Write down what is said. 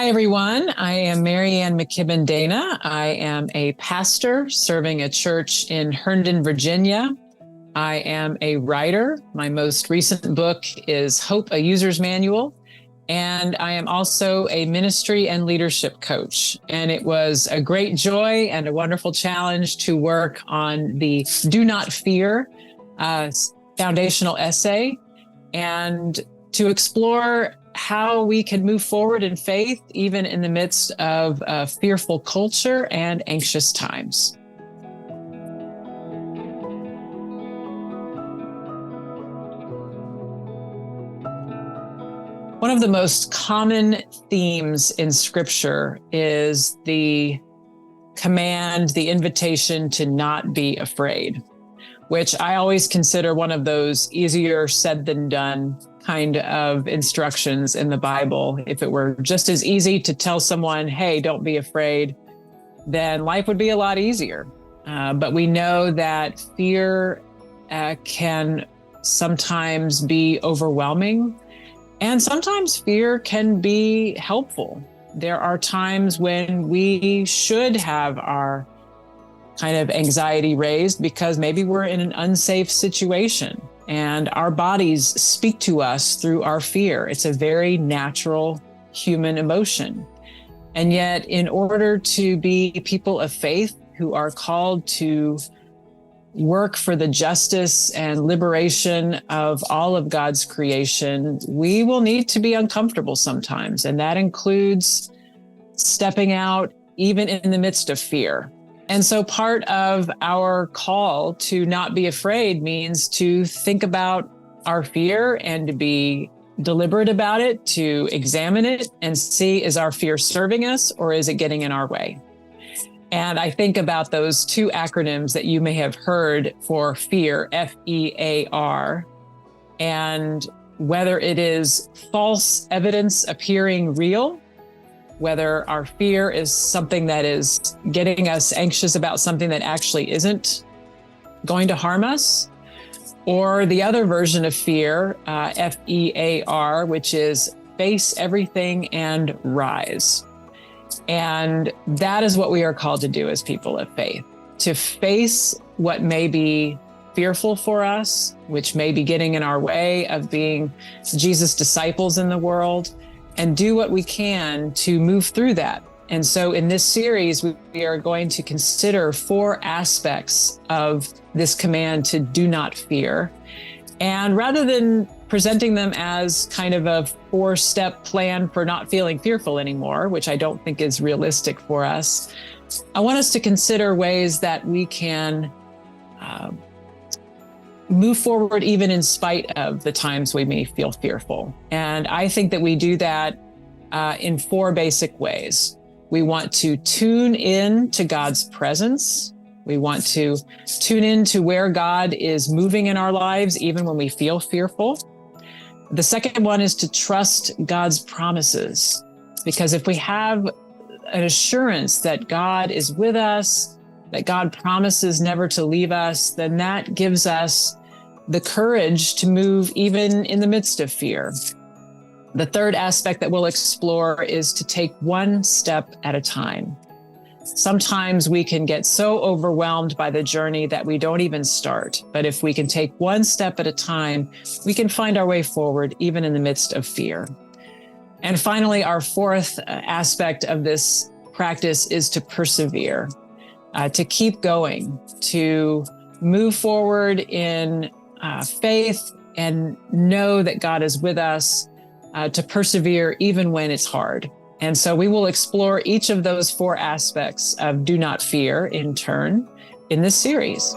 Hi, everyone. I am Mary Ann McKibben Dana. I am a pastor serving a church in Herndon, Virginia. I am a writer. My most recent book is Hope, a User's Manual. And I am also a ministry and leadership coach. And it was a great joy and a wonderful challenge to work on the Do Not Fear foundational essay and to explore how we can move forward in faith, even in the midst of a fearful culture and anxious times. One of the most common themes in Scripture is the command, the invitation to not be afraid, which I always consider one of those easier said than done kind of instructions in the Bible. If it were just as easy to tell someone, hey, don't be afraid, then life would be a lot easier. But we know that fear can sometimes be overwhelming, and sometimes fear can be helpful. There are times when we should have our kind of anxiety raised because maybe we're in an unsafe situation and our bodies speak to us through our fear. It's a very natural human emotion. And yet, in order to be people of faith who are called to work for the justice and liberation of all of God's creation, we will need to be uncomfortable sometimes. And that includes stepping out even in the midst of fear. And so part of our call to not be afraid means to think about our fear and to be deliberate about it, to examine it and see, is our fear serving us or is it getting in our way? And I think about those two acronyms that you may have heard for fear, F-E-A-R, and whether it is false evidence appearing real, whether our fear is something that is getting us anxious about something that actually isn't going to harm us, or the other version of fear, F-E-A-R, which is face everything and rise. And that is what we are called to do as people of faith, to face what may be fearful for us, which may be getting in our way of being Jesus' disciples in the world, and do what we can to move through that. And so in this series, we are going to consider 4 aspects of this command to do not fear. And rather than presenting them as kind of a 4-step plan for not feeling fearful anymore, which I don't think is realistic for us, I want us to consider ways that we can move forward even in spite of the times we may feel fearful. And I think that we do that in 4 basic ways. We want to tune in to God's presence. We want to tune in to where God is moving in our lives, even when we feel fearful. The second one is to trust God's promises, because if we have an assurance that God is with us, that God promises never to leave us, then that gives us the courage to move even in the midst of fear. The third aspect that we'll explore is to take one step at a time. Sometimes we can get so overwhelmed by the journey that we don't even start. But if we can take one step at a time, we can find our way forward even in the midst of fear. And finally, our 4th aspect of this practice is to persevere, to keep going, to move forward in faith and know that God is with us, to persevere even when it's hard. And so we will explore each of those 4 aspects of Do Not Fear in turn in this series.